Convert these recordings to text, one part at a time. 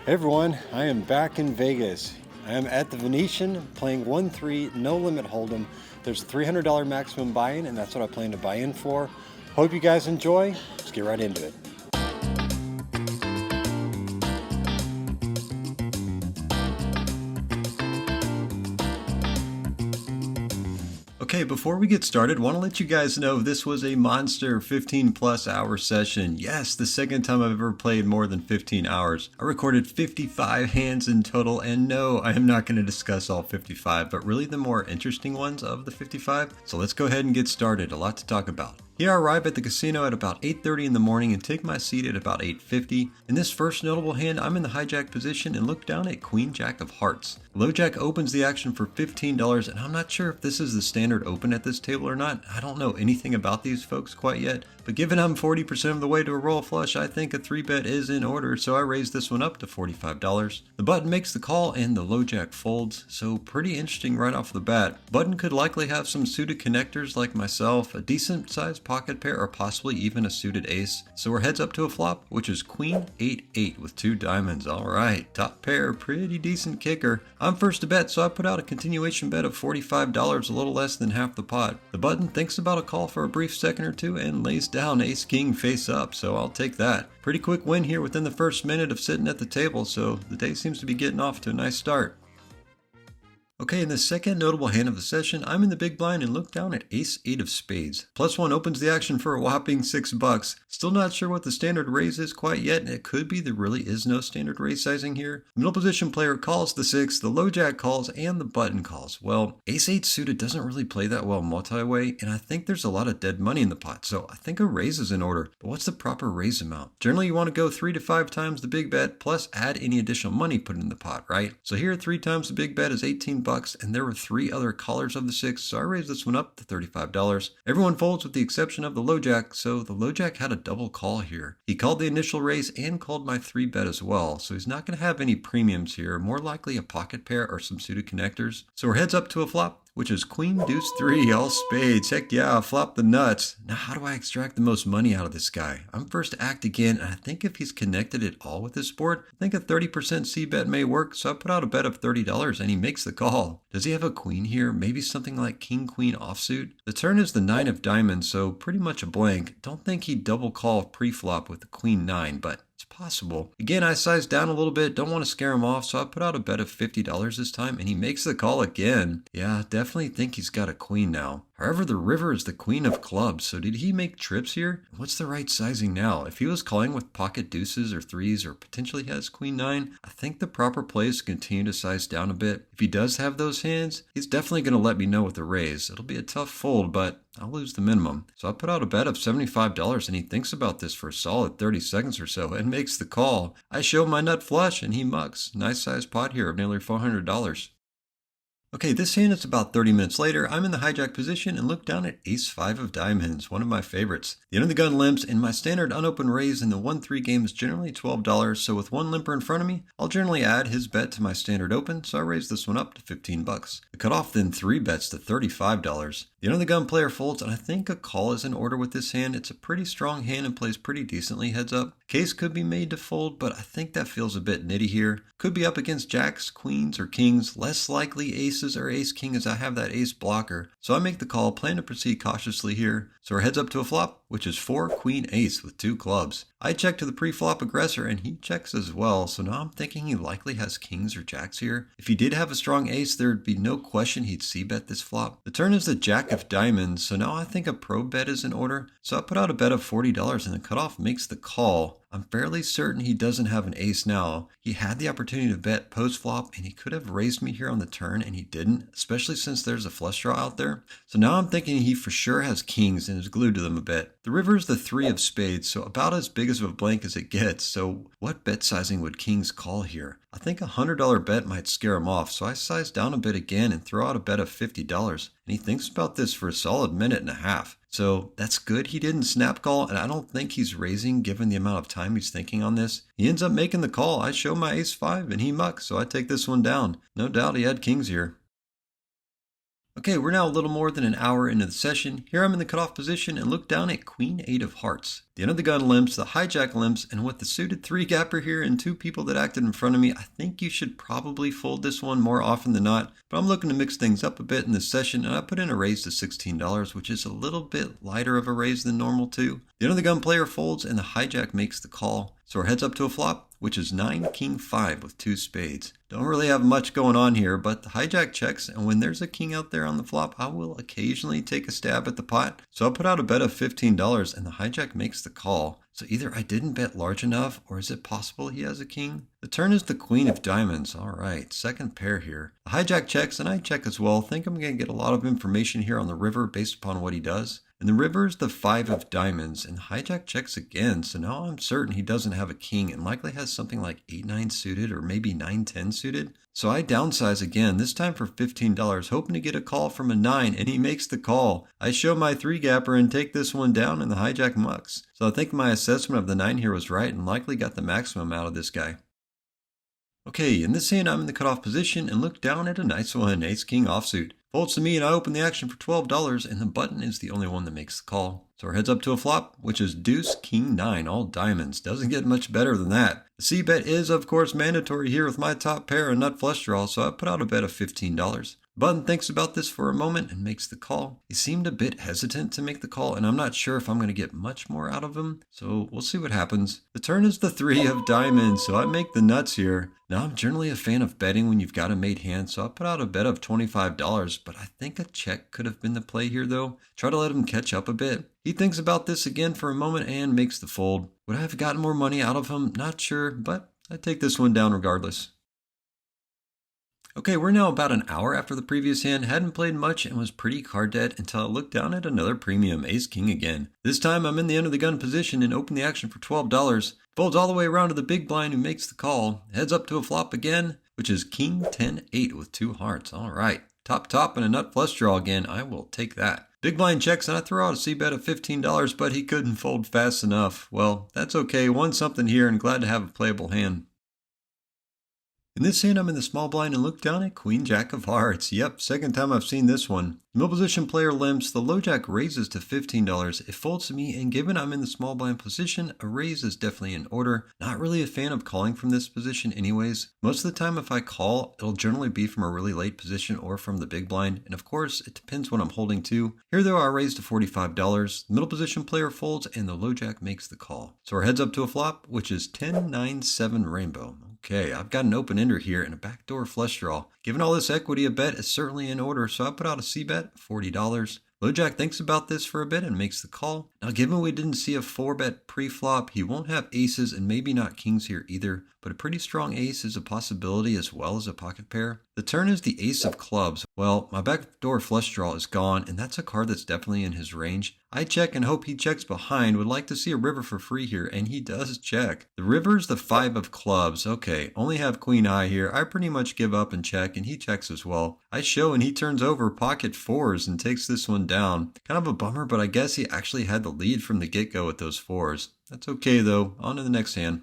Hey everyone, I am back in Vegas. I am at the Venetian playing 1-3 no limit hold'em. There's a $300 maximum buy-in, and that's what I plan to buy in for. Hope you guys enjoy. Let's get right into it. Okay, before we get started, want to let you guys know this was a monster 15 plus hour session. Yes, the second time I've ever played more than 15 hours. I recorded 55 hands in total, and no, I am not going to discuss all 55, but really the more interesting ones of the 55. So let's go ahead and get started. A lot to talk about. Here I arrive at the casino at about 8:30 in the morning and take my seat at about 8:50. In this first notable hand, I'm in the hijack position and look down at Queen Jack of Hearts. Low Jack opens the action for $15, and I'm not sure if this is the standard open at this table or not. I don't know anything about these folks quite yet, but given I'm 40% of the way to a royal flush, I think a 3-bet is in order, so I raise this one up to $45. The button makes the call and the Low Jack folds, so pretty interesting right off the bat. Button could likely have some suited connectors like myself, a decent sized pocket pair, or possibly even a suited ace. So we're heads up to a flop, which is Queen 8-8 with 2 diamonds. Alright, top pair, pretty decent kicker. I'm first to bet, so I put out a continuation bet of $45, a little less than half the pot. The button thinks about a call for a brief second or two and lays down ace king face up, so I'll take that. Pretty quick win here within the first minute of sitting at the table, so the day seems to be getting off to a nice start. Okay, in the second notable hand of the session, I'm in the big blind and look down at Ace-8 of spades. +1 opens the action for a whopping $6. Still not sure what the standard raise is quite yet, and it could be there really is no standard raise sizing here. The middle position player calls the 6, the low jack calls, and the button calls. Well, Ace-8 suited doesn't really play that well multi-way, and I think there's a lot of dead money in the pot, so I think a raise is in order. But what's the proper raise amount? Generally, you want to go 3 to 5 times the big bet, plus add any additional money put in the pot, right? So here, 3 times the big bet is $18. And there were 3 other callers of the 6, so I raised this one up to $35. Everyone folds with the exception of the low jack, so the low jack had a double call here. He called the initial raise and called my 3 bet as well, so he's not going to have any premiums here, more likely a pocket pair or some suited connectors. So we're heads up to a flop, which is Queen Deuce 3, all spades. Heck yeah, flop the nuts. Now how do I extract the most money out of this guy? I'm first to act again, and I think if he's connected at all with this board, I think a 30% C-bet may work, so I put out a bet of $30 and he makes the call. Does he have a queen here? Maybe something like king-queen offsuit? The turn is the 9 of diamonds, so pretty much a blank. Don't think he'd double call pre-flop with the queen 9, but it's possible. Again, I sized down a little bit, don't want to scare him off, so I put out a bet of $50 this time, and he makes the call again. Yeah, definitely think he's got a queen now. However, the river is the queen of clubs, so did he make trips here? What's the right sizing now? If he was calling with pocket deuces or 3s, or potentially has queen 9, I think the proper play is to continue to size down a bit. If he does have those hands, he's definitely going to let me know with the raise. It'll be a tough fold, but I'll lose the minimum. So I put out a bet of $75, and he thinks about this for a solid 30 seconds or so and makes the call. I show my nut flush, and he mucks. Nice sized pot here of nearly $400. Okay, this hand is about 30 minutes later. I'm in the hijack position and look down at Ace-5 of diamonds, one of my favorites. The end of the gun limps, and my standard unopened raise in the 1-3 game is generally $12, so with one limper in front of me, I'll generally add his bet to my standard open, so I raise this one up to $15. The cutoff then 3 bets to $35. The end of the gun player folds, and I think a call is in order with this hand. It's a pretty strong hand and plays pretty decently heads up. Case could be made to fold, but I think that feels a bit nitty here. Could be up against jacks, queens, or kings. Less likely aces or ace king as I have that ace blocker. So I make the call, plan to proceed cautiously here. So we're heads up to a flop, which is 4 queen ace with 2 clubs. I check to the pre-flop aggressor and he checks as well, so now I'm thinking he likely has kings or jacks here. If he did have a strong ace, there'd be no question he'd c-bet this flop. The turn is the jack of diamonds, so now I think a pro bet is in order. So I put out a bet of $40 and the cutoff makes the call. I'm fairly certain he doesn't have an ace now. He had the opportunity to bet post-flop and he could have raised me here on the turn and he didn't, especially since there's a flush draw out there. So now I'm thinking he for sure has kings and is glued to them a bit. The river is the 3 of spades, so about as big as of a blank as it gets. So what bet sizing would kings call here? I think a $100 bet might scare him off, so I size down a bit again and throw out a bet of $50. And he thinks about this for a solid minute and a half. So that's good he didn't snap call, and I don't think he's raising given the amount of time he's thinking on this. He ends up making the call. I show my ace-5 and he mucks, so I take this one down. No doubt he had kings here. Okay, we're now a little more than an hour into the session. Here I'm in the cutoff position and look down at Queen 8 of Hearts. The end of the gun limps, the hijack limps, and with the suited 3-gapper here and 2 people that acted in front of me, I think you should probably fold this one more often than not. But I'm looking to mix things up a bit in this session, and I put in a raise to $16, which is a little bit lighter of a raise than normal too. The end of the gun player folds, and the hijack makes the call. So our heads up to a flop, which is 9 King 5 with 2 spades. Don't really have much going on here, but the hijack checks, and when there's a king out there on the flop, I will occasionally take a stab at the pot. So I'll put out a bet of $15, and the hijack makes the call. So either I didn't bet large enough, or is it possible he has a king? The turn is the Queen of Diamonds. All right, second pair here. The hijack checks, and I check as well. Think I'm going to get a lot of information here on the river based upon what he does. And the river is the 5 of Diamonds, and hijack checks again, so now I'm certain he doesn't have a king and likely has something like 8-9 suited or maybe 9-10 suited. So I downsize again, this time for $15, hoping to get a call from a 9, and he makes the call. I show my 3-gapper and take this one down, and the hijack mucks. So I think my assessment of the 9 here was right and likely got the maximum out of this guy. Okay, in this hand I'm in the cutoff position and look down at a nice one, Ace-King offsuit. Folds to me and I open the action for $12 and the button is the only one that makes the call. So our heads up to a flop, which is Deuce, King 9, all diamonds. Doesn't get much better than that. The C-bet is of course mandatory here with my top pair and nut flush draw, so I put out a bet of $15. Button thinks about this for a moment and makes the call. He seemed a bit hesitant to make the call, and I'm not sure if I'm going to get much more out of him, so we'll see what happens. The turn is the 3 of Diamonds, so I make the nuts here. Now, I'm generally a fan of betting when you've got a made hand, so I put out a bet of $25, but I think a check could have been the play here, though. Try to let him catch up a bit. He thinks about this again for a moment and makes the fold. Would I have gotten more money out of him? Not sure, but I take this one down regardless. Okay, we're now about an hour after the previous hand, hadn't played much and was pretty card dead until I looked down at another premium, Ace-King again. This time I'm in the end of the gun position and open the action for $12. Folds all the way around to the big blind who makes the call. Heads up to a flop again, which is King 10-8 with 2 hearts. All right, top and a nut flush draw again. I will take that. Big blind checks and I throw out a C-bet of $15, but he couldn't fold fast enough. Well, that's okay. Won something here and glad to have a playable hand. In this hand, I'm in the small blind and look down at Queen Jack of Hearts. Yep, second time I've seen this one. The middle position player limps, the low jack raises to $15. It folds to me, and given I'm in the small blind position, a raise is definitely in order. Not really a fan of calling from this position anyways. Most of the time if I call, it'll generally be from a really late position or from the big blind, and of course, it depends what I'm holding to. Here though, I raise to $45. The middle position player folds, and the low jack makes the call. So our heads up to a flop, which is 10-9-7 rainbow. Okay, I've got an open ender here and a backdoor flush draw. Given all this equity, a bet is certainly in order, so I put out a C-bet, $40. Low jack thinks about this for a bit and makes the call. Now, given we didn't see a 4-bet pre-flop, he won't have aces and maybe not kings here either, but a pretty strong ace is a possibility as well as a pocket pair. The turn is the ace of clubs. Well, my backdoor flush draw is gone, and that's a card that's definitely in his range. I check and hope he checks behind, would like to see a river for free here, and he does check. The river's the 5 of clubs. Okay, only have queen high here. I pretty much give up and check, and he checks as well. I show and he turns over pocket 4s and takes this one down. Kind of a bummer, but I guess he actually had the lead from the get-go with those 4s. That's okay though, on to the next hand.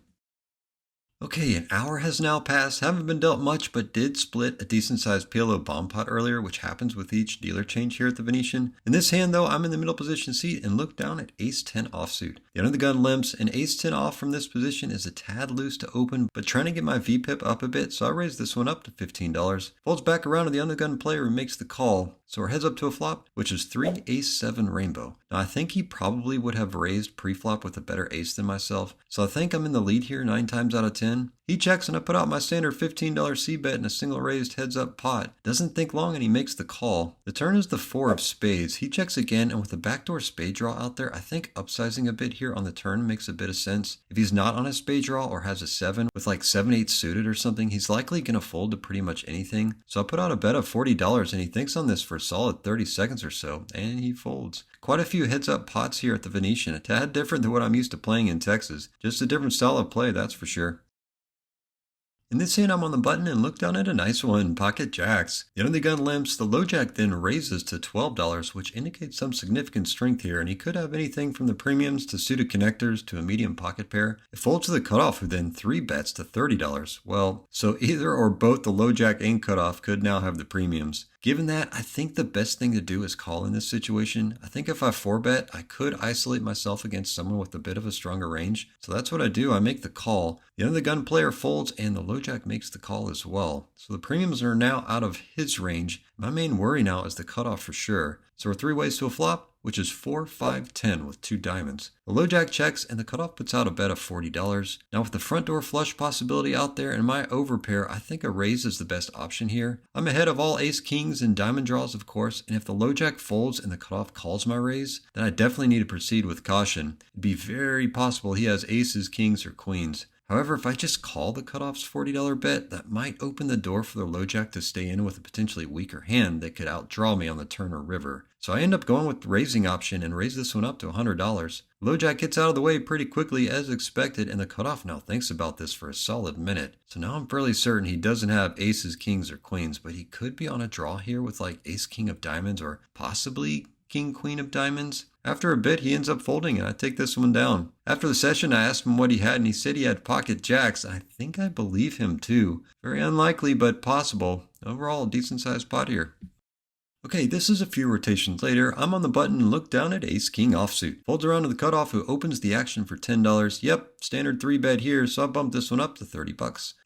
Okay, an hour has now passed. Haven't been dealt much, but did split a decent-sized PLO bomb pot earlier, which happens with each dealer change here at the Venetian. In this hand, though, I'm in the middle position seat and look down at Ace-10 offsuit. The end of the gun limps, and Ace-10 off from this position is a tad loose to open, but trying to get my VPIP up a bit, so I raise this one up to $15. Folds back around to the under gun player who makes the call. So our heads up to a flop, which is 3 Ace-7 rainbow. Now I think he probably would have raised pre-flop with a better ace than myself, so I think I'm in the lead here 9 times out of 10. He checks and I put out my standard $15 C-bet in a single raised heads up pot. Doesn't think long and he makes the call. The turn is the 4 of spades. He checks again, and with a backdoor spade draw out there, I think upsizing a bit here on the turn makes a bit of sense. If he's not on a spade draw or has a 7 with like 7-8 suited or something, he's likely going to fold to pretty much anything. So I put out a bet of $40 and he thinks on this for a solid 30 seconds or so, and he folds. Quite a few heads up pots here at the Venetian, a tad different than what I'm used to playing in Texas. Just a different style of play, that's for sure. In this hand, I'm on the button and look down at a nice one, pocket jacks. The end of the gun limps, the low jack then raises to $12, which indicates some significant strength here, and he could have anything from the premiums to suited connectors to a medium pocket pair. It folds to the cutoff, who then 3 bets to $30. Well, so either or both the low jack and cutoff could now have the premiums. Given that, I think the best thing to do is call in this situation. I think if I 4-bet, I could isolate myself against someone with a bit of a stronger range. So that's what I do. I make the call. The under the gun player folds and the low jack makes the call as well. So the premiums are now out of his range. My main worry now is the cutoff for sure. So we're 3 ways to a flop, which is 4, 5, 10 with 2 diamonds. The low jack checks and the cutoff puts out a bet of $40. Now with the front door flush possibility out there and my overpair, I think a raise is the best option here. I'm ahead of all ace kings and diamond draws, of course, and if the low jack folds and the cutoff calls my raise, then I definitely need to proceed with caution. It'd be very possible he has aces, kings, or queens. However, if I just call the cutoff's $40 bet, that might open the door for the low jack to stay in with a potentially weaker hand that could outdraw me on the turn or river. So I end up going with the raising option and raise this one up to $100. Low jack gets out of the way pretty quickly as expected, and the cutoff now thinks about this for a solid minute. So now I'm fairly certain he doesn't have aces, kings, or queens, but he could be on a draw here with like ace, king of diamonds, or possibly king, queen of diamonds. After a bit, he ends up folding, and I take this one down. After the session, I asked him what he had, and he said he had pocket jacks. I think I believe him too. Very unlikely, but possible. Overall, a decent-sized pot here. Okay, this is a few rotations later. I'm on the button and look down at ace-king offsuit. Folds around to the cutoff, who opens the action for $10. Yep, standard 3-bet here, so I bump this one up to $30.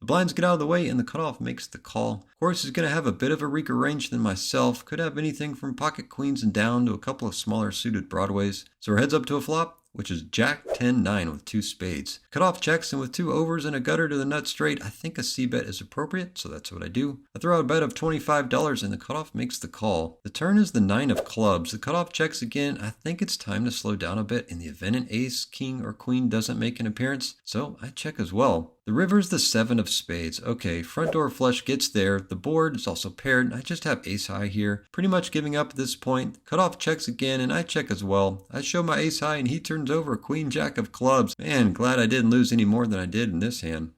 The blinds get out of the way and the cutoff makes the call. Of course, he's going to have a bit of a weaker range than myself. Could have anything from pocket queens and down to a couple of smaller suited broadways. So we're heads up to a flop, which is Jack 10-9 with 2 spades. Cutoff checks, and with 2 overs and a gutter to the nut straight, I think a c-bet is appropriate, so that's what I do. I throw out a bet of $25 and the cutoff makes the call. The turn is the 9 of clubs. The cutoff checks again. I think it's time to slow down a bit in the event an ace, king, or queen doesn't make an appearance, so I check as well. The river's the 7 of spades. Okay, front door flush gets there. The board is also paired, and I just have ace high here. Pretty much giving up at this point. Cutoff checks again, and I check as well. I show my ace high, and he turns over queen jack of clubs. Man, glad I didn't lose any more than I did in this hand.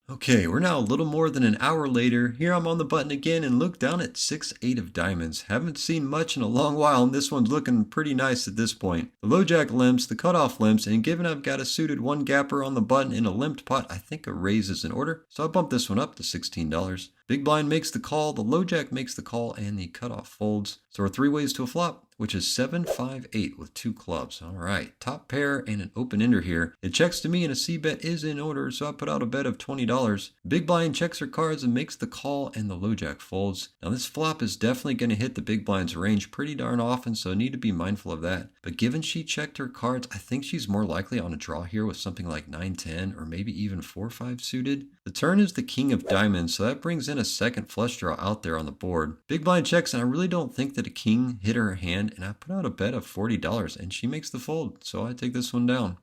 Okay, we're now a little more than an hour later. Here I'm on the button again and look down at 6-8 of diamonds. Haven't seen much in a long while, and this one's looking pretty nice at this point. The low jack limps, the cutoff limps, and given I've got a suited 1-gapper on the button in a limped pot, I think a raise is in order, so I bump this one up to $16. Big blind makes the call, the low jack makes the call, and the cutoff folds. So we're 3 ways to a flop, which is 7, 5, 8 with 2 clubs. All right, top pair and an open ender here. It checks to me and a c-bet is in order, so I put out a bet of $20. Big blind checks her cards and makes the call, and the low jack folds. Now this flop is definitely going to hit the big blind's range pretty darn often, so I need to be mindful of that. But given she checked her cards, I think she's more likely on a draw here with something like 9, 10, or maybe even 4, 5 suited. The turn is the king of diamonds, so that brings in a second flush draw out there on the board. Big blind checks, and I really don't think that a king hit her hand, and I put out a bet of $40, and she makes the fold, so I take this one down.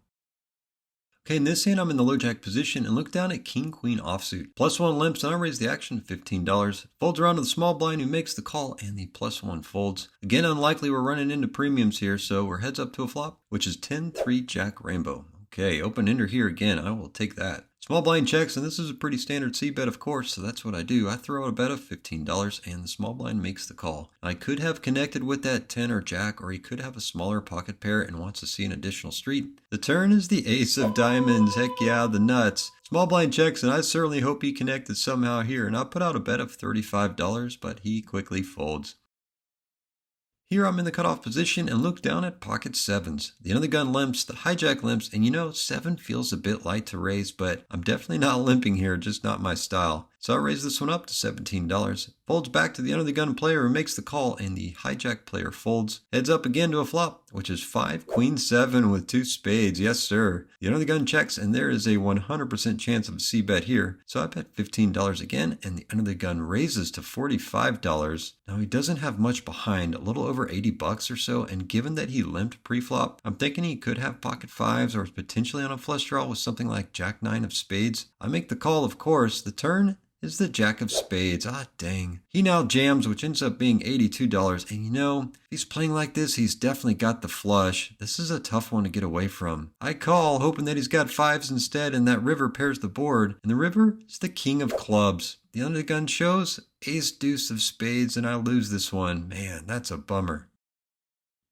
Okay, in this hand, I'm in the low jack position and look down at king queen offsuit. +1 limps, and I raise the action to $15. Folds around to the small blind who makes the call, and the +1 folds. Again, unlikely we're running into premiums here, so we're heads up to a flop, which is 10-3 jack rainbow. Okay, open ender here again. I will take that. Small blind checks, and this is a pretty standard c-bet, of course, so that's what I do. I throw out a bet of $15, and the small blind makes the call. I could have connected with that 10 or jack, or he could have a smaller pocket pair and wants to see an additional street. The turn is the ace of diamonds. Heck yeah, the nuts. Small blind checks, and I certainly hope he connected somehow here, and I put out a bet of $35, but he quickly folds. Here I'm in the cutoff position and look down at pocket 7s. The end of the gun limps, the hijack limps, and 7 feels a bit light to raise, but I'm definitely not limping here, just not my style. So I raise this one up to $17. Folds back to the under the gun player who makes the call, and the hijack player folds. Heads up again to a flop, which is 5 queen 7 with 2 spades. Yes, sir. The under the gun checks, and there is a 100% chance of a c-bet here. So I bet $15 again, and the under the gun raises to $45. Now he doesn't have much behind, a little over $80 or so, and given that he limped pre-flop, I'm thinking he could have pocket 5s or potentially on a flush draw with something like jack 9 of spades. I make the call, of course. The turn is the jack of spades. Ah, dang. He now jams, which ends up being $82. And if he's playing like this, he's definitely got the flush. This is a tough one to get away from. I call, hoping that he's got 5s instead, and that river pairs the board. And the river is the king of clubs. The under the gun shows ace deuce of spades, and I lose this one. Man, that's a bummer.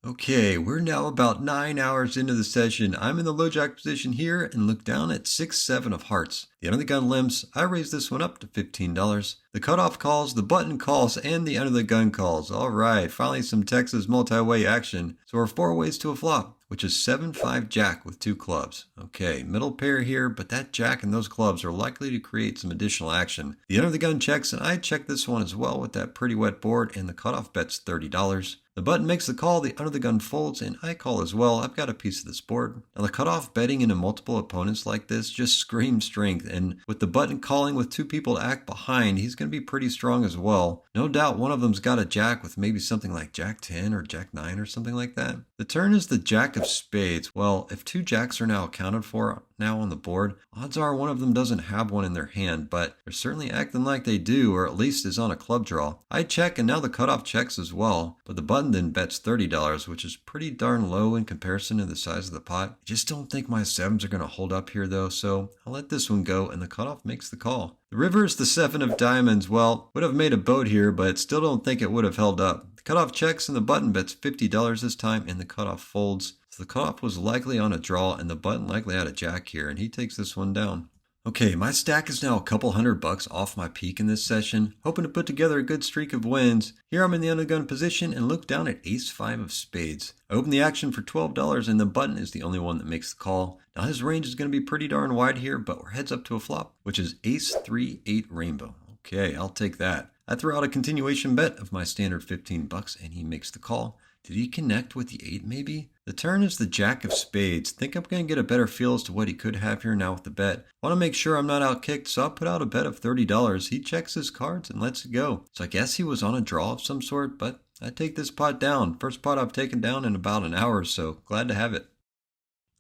Okay, we're now about 9 hours into the session. I'm in the low jack position here and look down at 6-7 of hearts. The under the gun limps, I raise this one up to $15. The cutoff calls, the button calls, and the under the gun calls. Alright, finally some Texas multi-way action. So we're 4 ways to a flop, which is 7-5 jack with 2 clubs. Okay, middle pair here, but that jack and those clubs are likely to create some additional action. The under the gun checks, and I check this one as well with that pretty wet board, and the cutoff bet's $30. The button makes the call, the under the gun folds, and I call as well. I've got a piece of this board. Now the cutoff betting into multiple opponents like this just screams strength, and with the button calling with 2 people to act behind, he's going to be pretty strong as well. No doubt one of them's got a jack with maybe something like jack 10 or jack 9 or something like that. The turn is the jack of spades. Well, if 2 jacks are now accounted for now on the board, odds are one of them doesn't have one in their hand, but they're certainly acting like they do, or at least is on a club draw. I check, and now the cutoff checks as well, but the button then bets $30, which is pretty darn low in comparison to the size of the pot. I just don't think my 7s are going to hold up here though, so I'll let this one go, and the cutoff makes the call. The river is the 7 of diamonds. Well, would have made a boat here, but still don't think it would have held up. The cutoff checks, and the button bets $50 this time, and the cutoff folds. So the cutoff was likely on a draw, and the button likely had a jack here, and he takes this one down. Okay, my stack is now a couple $100 off my peak in this session, hoping to put together a good streak of wins. Here I'm in the undergun position and look down at ace-5 of spades. I open the action for $12, and the button is the only one that makes the call. Now his range is going to be pretty darn wide here, but we're heads up to a flop, which is ace-3-8 rainbow. Okay, I'll take that. I throw out a continuation bet of my standard $15, and he makes the call. Did he connect with the 8 maybe? The turn is the jack of spades. Think I'm going to get a better feel as to what he could have here now with the bet. Want to make sure I'm not outkicked, so I'll put out a bet of $30. He checks his cards and lets it go. So I guess he was on a draw of some sort, but I take this pot down. First pot I've taken down in about an hour or so. Glad to have it.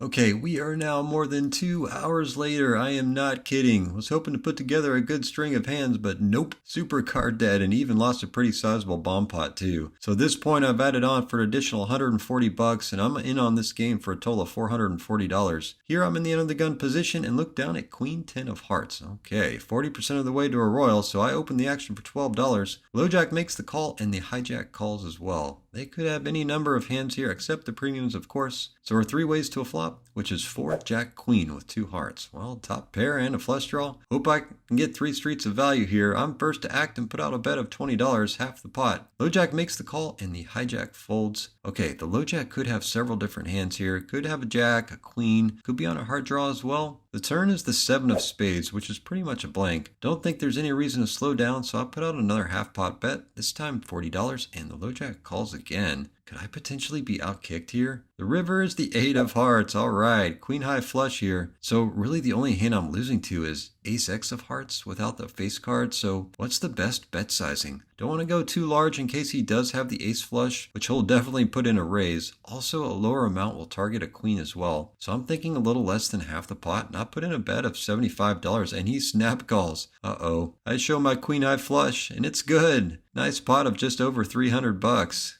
Okay, we are now more than 2 hours later. I am not kidding. Was hoping to put together a good string of hands, but nope. Super card dead, and even lost a pretty sizable bomb pot too. So at this point I've added on for an additional $140, and I'm in on this game for a total of $440. Here I'm in the end of the gun position and look down at queen 10 of hearts. Okay, 40% of the way to a royal, so I open the action for $12. Low jack makes the call, and the hijack calls as well. They could have any number of hands here except the premiums, of course. So we're 3 ways to a flop, which is 4 jack queen with 2 hearts. Well, top pair and a flush draw. Hope I can get 3 streets of value here. I'm first to act and put out a bet of $20, half the pot. Low jack makes the call, and the hijack folds. Okay, the low jack could have several different hands here. Could have a jack, a queen, could be on a hard draw as well. The turn is the 7 of spades, which is pretty much a blank. Don't think there's any reason to slow down, so I'll put out another half pot bet, this time $40, and the low jack calls again. Could I potentially be outkicked here? The river is the 8 of hearts. All right, queen high flush here. So really the only hand I'm losing to is ace X of hearts without the face card. So what's the best bet sizing? Don't want to go too large in case he does have the ace flush, which he'll definitely put in a raise. Also, a lower amount will target a queen as well. So I'm thinking a little less than half the pot, and I'll put in a bet of $75, and he snap calls. Uh-oh. I show my queen high flush, and it's good. Nice pot of just over $300.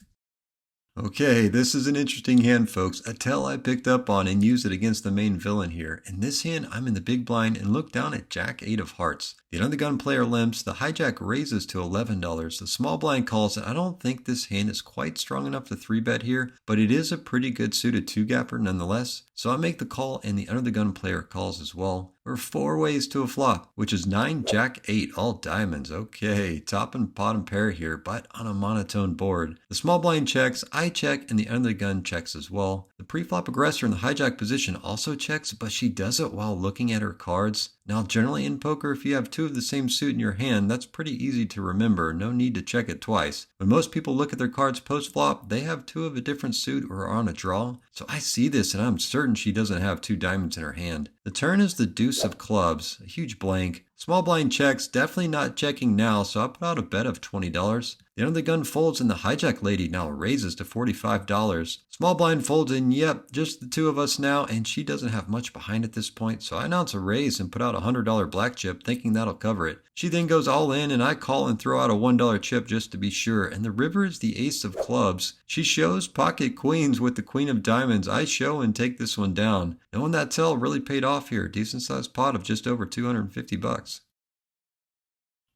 Okay, this is an interesting hand, folks. A tell I picked up on and used it against the main villain here. In this hand, I'm in the big blind and look down at jack 8 of hearts. The under the gun player limps, the hijack raises to $11. The small blind calls, and I don't think this hand is quite strong enough to 3-bet here, but it is a pretty good suited 2-gapper nonetheless. So I make the call, and the under the gun player calls as well. We're 4 ways to a flop, which is 9 jack 8, all diamonds. Okay, top and bottom pair here, but on a monotone board. The small blind checks, I check, and the under the gun checks as well. The pre-flop aggressor in the hijack position also checks, but she does it while looking at her cards. Now, generally in poker, if you have 2 of the same suit in your hand, that's pretty easy to remember. No need to check it twice. When most people look at their cards post-flop, they have 2 of a different suit or are on a draw. So I see this, and I'm certain she doesn't have 2 diamonds in her hand. The turn is the deuce of clubs, a huge blank. Small blind checks, definitely not checking now, so I put out a bet of $20. The under the gun folds, and the hijack lady now raises to $45. Small blind folds, and yep, just the 2 of us now, and she doesn't have much behind at this point, so I announce a raise and put out a $100 black chip, thinking that'll cover it. She then goes all in, and I call and throw out a $1 chip just to be sure, and the river is the ace of clubs. She shows pocket queens with the queen of diamonds. I show and take this one down. Knowing that tell really paid off here. Decent sized pot of just over $250.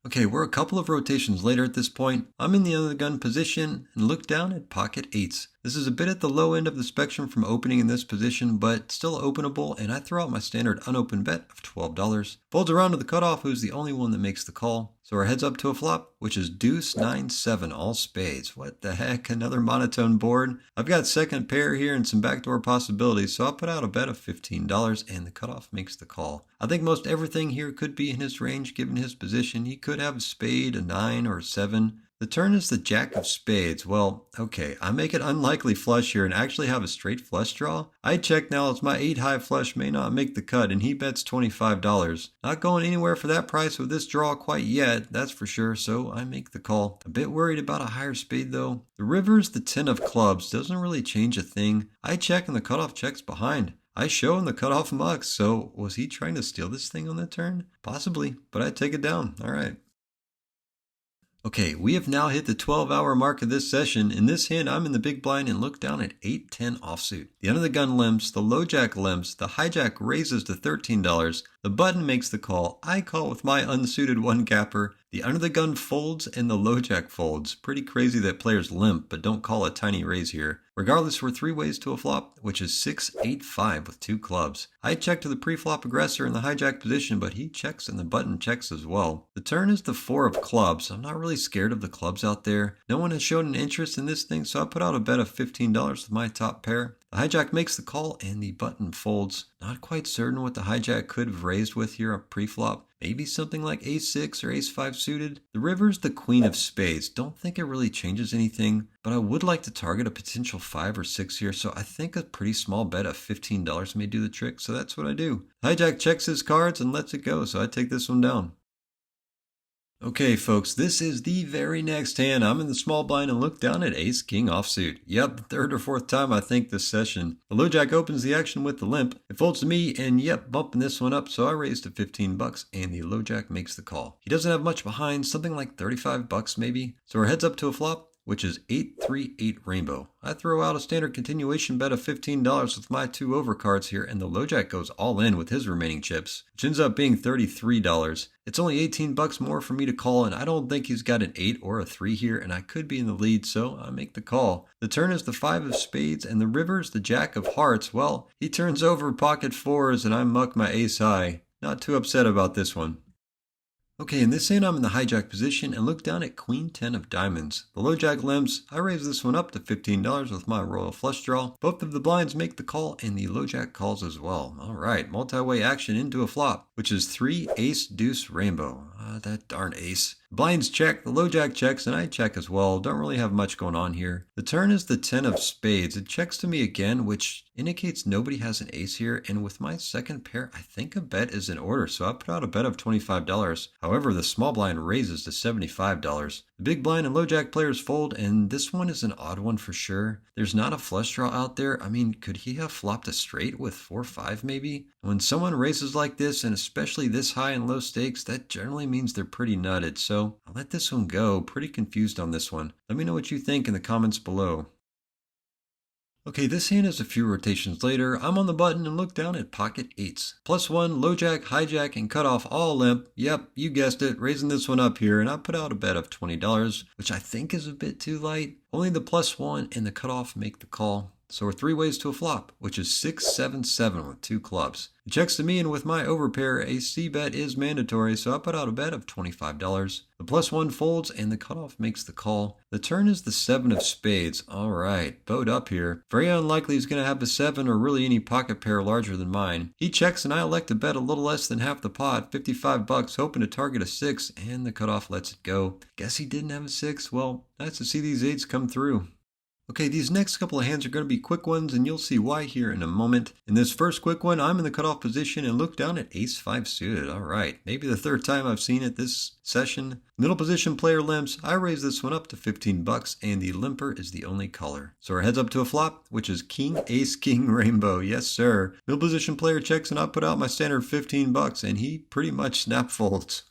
Okay, we're a couple of rotations later at this point. I'm in the under the gun position and look down at pocket 8s. This is a bit at the low end of the spectrum from opening in this position, but still openable, and I throw out my standard unopened bet of $12. Folds around to the cutoff, who's the only one that makes the call. So our heads up to a flop, which is deuce 9-7, all spades. What the heck, another monotone board. I've got second pair here and some backdoor possibilities, so I'll put out a bet of $15, and the cutoff makes the call. I think most everything here could be in his range given his position. He could have a spade, a 9, or a 7. The turn is the jack of spades. Well, okay, I make it unlikely flush here and actually have a straight flush draw. I check now as my 8 high flush may not make the cut, and he bets $25. Not going anywhere for that price with this draw quite yet, that's for sure, so I make the call. A bit worried about a higher spade though. The river's the 10 of clubs, doesn't really change a thing. I check and the cutoff checks behind. I show and the cutoff mucks, so was he trying to steal this thing on the turn? Possibly, but I take it down. All right. Okay, we have now hit the 12-hour mark of this session. In this hand, I'm in the big blind and look down at 8-10 offsuit. The under the gun limps, the low jack limps, the hijack raises to $13. The button makes the call. I call with my unsuited one gapper. The under the gun folds and the low jack folds. Pretty crazy that players limp, but don't call a tiny raise here. Regardless, we're 3 ways to a flop, which is 6-8-5 with 2 clubs. I check to the pre-flop aggressor in the hijack position, but he checks and the button checks as well. The turn is the 4 of clubs. I'm not really scared of the clubs out there. No one has shown an interest in this thing, so I put out a bet of $15 with my top pair. The hijack makes the call and the button folds. Not quite certain what the hijack could have raised with here on pre-flop. Maybe something like ace-6 or ace-5 suited. The river's the queen of spades. Don't think it really changes anything, but I would like to target a potential 5 or 6 here, so I think a pretty small bet of $15 may do the trick, so that's what I do. Hijack checks his cards and lets it go, so I take this one down. Okay, folks, this is the very next hand. I'm in the small blind and look down at ace-king offsuit. Yep, third or fourth time I think this session. The low jack opens the action with the limp. It folds to me, and yep, bumping this one up, so I raise to $15, and the low jack makes the call. He doesn't have much behind, something like $35 maybe. So our heads up to a flop, which is 8-3-8 rainbow. I throw out a standard continuation bet of $15 with my 2 overcards here, and the low jack goes all in with his remaining chips, which ends up being $33. It's only $18 more for me to call, and I don't think he's got an 8 or a 3 here, and I could be in the lead, so I make the call. The turn is the 5 of spades, and the river's the jack of hearts. Well, he turns over pocket 4s, and I muck my ace high. Not too upset about this one. Okay, in this hand I'm in the hijack position and look down at queen 10 of diamonds. The low jack limps. I raise this one up to $15 with my royal flush draw. Both of the blinds make the call and the low jack calls as well. Alright, multi-way action into a flop, which is 3 ace deuce rainbow. That darn ace. Blinds check, the low jack checks, and I check as well. Don't really have much going on here. The turn is the 10 of spades. It checks to me again, which indicates nobody has an ace here, and with my second pair, I think a bet is in order, so I put out a bet of $25. However, the small blind raises to $75. The big blind and low jack players fold, and this one is an odd one for sure. There's not a flush draw out there. I mean, could he have flopped a straight with 4-5 maybe? When someone raises like this, and especially this high in low stakes, that generally means they're pretty nutted, so I'll let this one go. Pretty confused on this one. Let me know what you think in the comments below. Okay, this hand is a few rotations later. I'm on the button and look down at pocket 8s. +1, low jack, hijack, and cutoff all limp. Yep, you guessed it, raising this one up here, and I put out a bet of $20, which I think is a bit too light. Only the +1 and the cutoff make the call. So we're 3 ways to a flop, which is 6-7-7 with 2 clubs. It checks to me, and with my overpair, a C bet is mandatory, so I put out a bet of $25. The +1 folds, and the cutoff makes the call. The turn is the 7 of spades. Alright, bowed up here. Very unlikely he's going to have a 7 or really any pocket pair larger than mine. He checks, and I elect to bet a little less than half the pot, $55, hoping to target a 6, and the cutoff lets it go. Guess he didn't have a 6. Well, nice to see these 8s come through. Okay, these next couple of hands are going to be quick ones, and you'll see why here in a moment. In this first quick one, I'm in the cutoff position and look down at ace-5 suited. Alright, maybe the third time I've seen it this session. Middle position player limps. I raise this one up to $15, and the limper is the only color. So our heads up to a flop, which is king, ace, king, rainbow. Yes, sir. Middle position player checks, and I put out my standard $15, and he pretty much snap folds.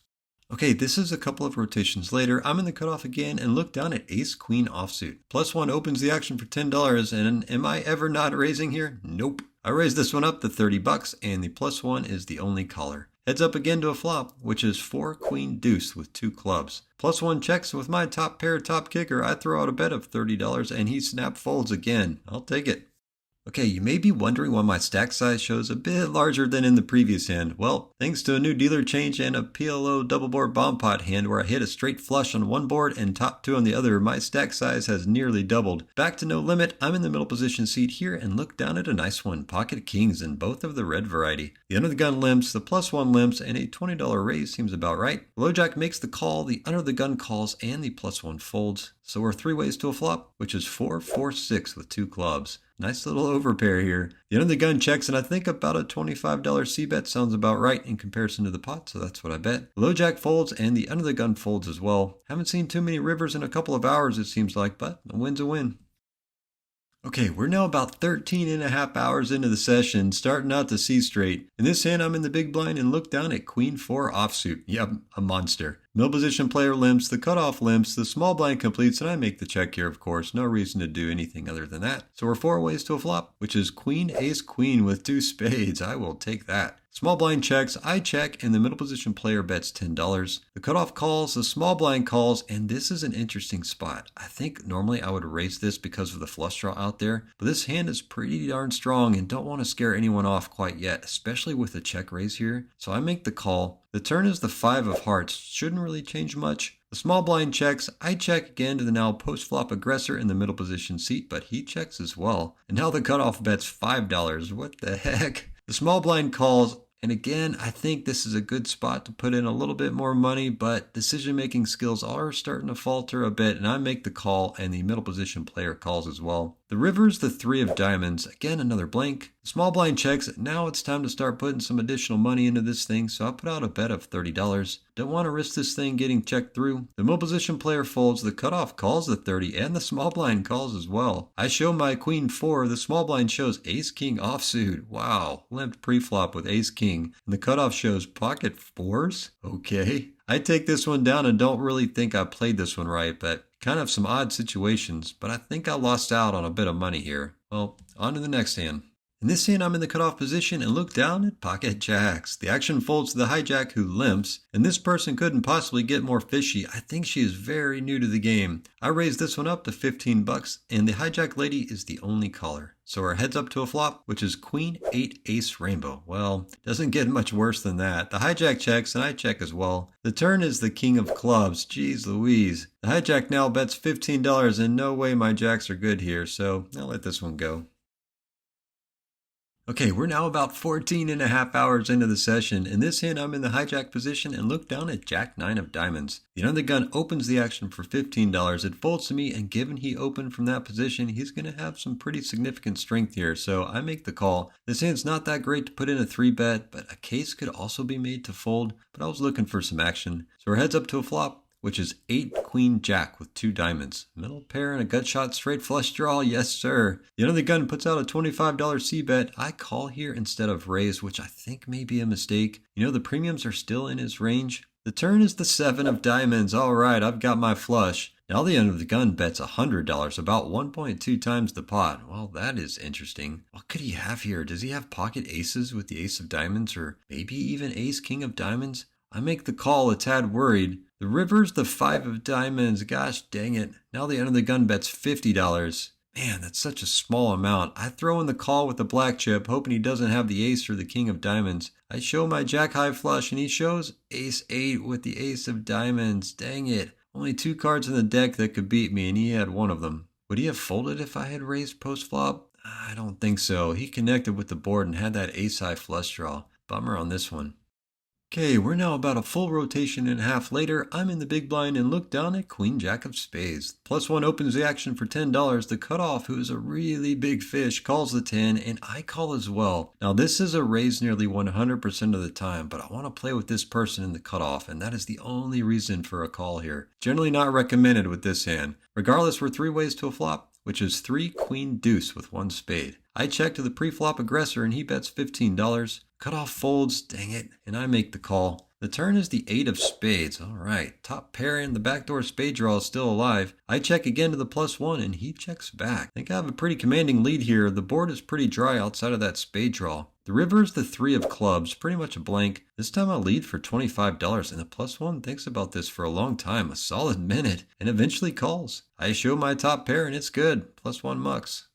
Okay, this is a couple of rotations later. I'm in the cutoff again and look down at ace-queen offsuit. +1 opens the action for $10, and am I ever not raising here? Nope. I raise this one up to $30, and the +1 is the only caller. Heads up again to a flop, which is 4 queen deuce with 2 clubs. +1 checks with my top pair top kicker. I throw out a bet of $30 and he snap folds again. I'll take it. Okay, you may be wondering why my stack size shows a bit larger than in the previous hand. Well, thanks to a new dealer change and a PLO double board bomb pot hand where I hit a straight flush on one board and top 2 on the other, my stack size has nearly doubled. Back to no limit, I'm in the middle position seat here and look down at a nice one, pocket kings and both of the red variety. The under the gun limps, the +1 limps, and a $20 raise seems about right. Low jack makes the call, the under the gun calls, and the +1 folds. So we're 3 ways to a flop, which is 4-4-6 with 2 clubs. Nice little overpair here. The under the gun checks, and I think about a $25 c-bet sounds about right in comparison to the pot, so that's what I bet. Low jack folds, and the under the gun folds as well. Haven't seen too many rivers in a couple of hours, it seems like, but a win's a win. Okay, we're now about 13 and a half hours into the session, starting out to see straight. In this hand, I'm in the big blind and look down at Queen 4 offsuit. Yep, a monster. Middle position player limps, the cutoff limps, the small blind completes, and I make the check here, of course. No reason to do anything other than that. So we're 4 ways to a flop, which is Queen Ace Queen with 2 spades. I will take that. Small blind checks, I check, and the middle position player bets $10. The cutoff calls, the small blind calls, and this is an interesting spot. I think normally I would raise this because of the flush draw out there, but this hand is pretty darn strong and don't want to scare anyone off quite yet, especially with a check raise here. So I make the call. The turn is the 5 of hearts. Shouldn't really change much. The small blind checks. I check again to the now post-flop aggressor in the middle position seat, but he checks as well. And now the cutoff bets $5. What the heck? The small blind calls. And again, I think this is a good spot to put in a little bit more money, but decision-making skills are starting to falter a bit, and I make the call, and the middle position player calls as well. The river's the 3 of diamonds. Again, another blank. The small blind checks. Now it's time to start putting some additional money into this thing, so I put out a bet of $30. Don't want to risk this thing getting checked through. The middle position player folds. The cutoff calls the 30, and the small blind calls as well. I show my Queen 4. The small blind shows Ace King offsuit. Wow, limped pre-flop with Ace King. And the cutoff shows pocket 4s? Okay. I take this one down and don't really think I played this one right, but kind of some odd situations, but I think I lost out on a bit of money here. Well, on to the next hand. In this hand, I'm in the cutoff position and look down at pocket jacks. The action folds to the hijack who limps, and this person couldn't possibly get more fishy. I think she is very new to the game. I raised this one up to $15, and the hijack lady is the only caller. So our heads up to a flop, which is Queen 8 Ace Rainbow. Well, doesn't get much worse than that. The hijack checks, and I check as well. The turn is the King of Clubs. Jeez Louise. The hijack now bets $15, and no way my jacks are good here, so I'll let this one go. Okay, we're now about 14 and a half hours into the session. In this hand, I'm in the hijack position and look down at Jack 9 of diamonds. The under the gun opens the action for $15. It folds to me, and given he opened from that position, he's going to have some pretty significant strength here, so I make the call. This hand's not that great to put in a 3-bet, but a case could also be made to fold, but I was looking for some action. So our heads up to a flop, which is 8 Queen Jack with 2 diamonds. Middle pair and a gut shot straight flush draw, yes sir. The under the gun puts out a $25 c-bet. I call here instead of raise, which I think may be a mistake. You know, the premiums are still in his range. The turn is the 7 of diamonds. All right, I've got my flush. Now the under the gun bets $100, about 1.2 times the pot. Well, that is interesting. What could he have here? Does he have pocket aces with the ace of diamonds, or maybe even ace king of diamonds? I make the call, a tad worried. The river's the 5 of diamonds. Gosh dang it. Now the under the gun bets $50. Man, that's such a small amount. I throw in the call with the black chip, hoping he doesn't have the ace or the king of diamonds. I show my jack high flush, and he shows ace 8 with the ace of diamonds. Dang it. Only 2 cards in the deck that could beat me, and he had one of them. Would he have folded if I had raised post flop? I don't think so. He connected with the board and had that ace high flush draw. Bummer on this one. Okay, we're now about a full rotation and a half later. I'm in the big blind and look down at Queen Jack of Spades. +1 opens the action for $10. The cutoff, who is a really big fish, calls the 10, and I call as well. Now this is a raise nearly 100% of the time, but I want to play with this person in the cutoff, and that is the only reason for a call here. Generally not recommended with this hand. Regardless, we're 3 ways to a flop, which is 3 Queen Deuce with 1 spade. I check to the pre-flop aggressor and he bets $15. Cutoff folds, dang it, and I make the call. The turn is the 8 of spades. All right, top pair and the backdoor spade draw is still alive. I check again to the +1 and he checks back. I think I have a pretty commanding lead here. The board is pretty dry outside of that spade draw. The river is the 3 of clubs, pretty much a blank. This time I'll lead for $25, and the +1 thinks about this for a long time, a solid minute, and eventually calls. I show my top pair and it's good, +1 mucks.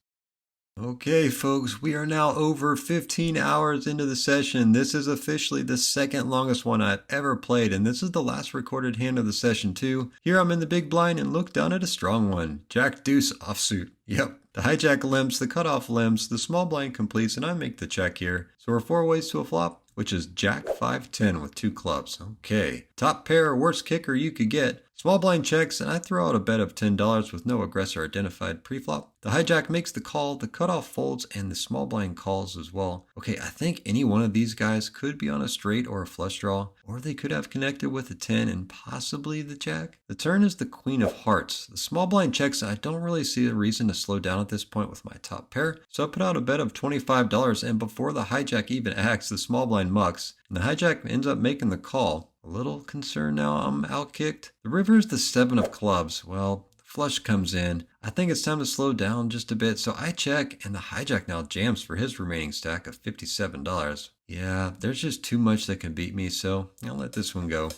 Okay, folks, we are now over 15 hours into the session. This is officially the second longest one I've ever played, and this is the last recorded hand of the session too. Here I'm in the big blind and look down at a strong one. Jack deuce offsuit. Yep. The hijack limps, the cutoff limps, the small blind completes, and I make the check here. So we're 4 ways to a flop, which is Jack 5-10 with 2 clubs. Okay. Top pair, worst kicker you could get. Small blind checks, and I throw out a bet of $10 with no aggressor identified pre-flop. The hijack makes the call, the cutoff folds, and the small blind calls as well. Okay, I think any one of these guys could be on a straight or a flush draw, or they could have connected with a 10 and possibly the jack. The turn is the queen of hearts. The small blind checks, and I don't really see a reason to slow down at this point with my top pair, so I put out a bet of $25, and before the hijack even acts, the small blind mucks, and the hijack ends up making the call. A little concerned now I'm outkicked. The river is the 7 of clubs. Well, the flush comes in. I think it's time to slow down just a bit, so I check, and the hijack now jams for his remaining stack of $57. Yeah, there's just too much that can beat me, so I'll let this one go.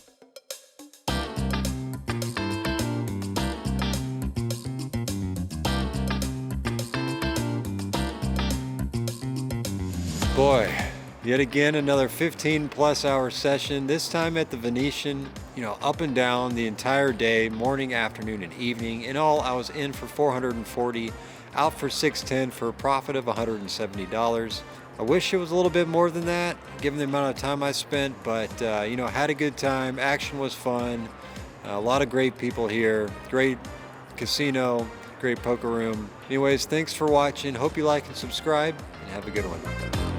Boy. Yet again, another 15+ hour session, this time at the Venetian, up and down the entire day, morning, afternoon, and evening. In all, I was in for 440, out for 610 for a profit of $170. I wish it was a little bit more than that, given the amount of time I spent, but, had a good time. Action was fun. A lot of great people here. Great casino, great poker room. Anyways, thanks for watching. Hope you like and subscribe, and have a good one.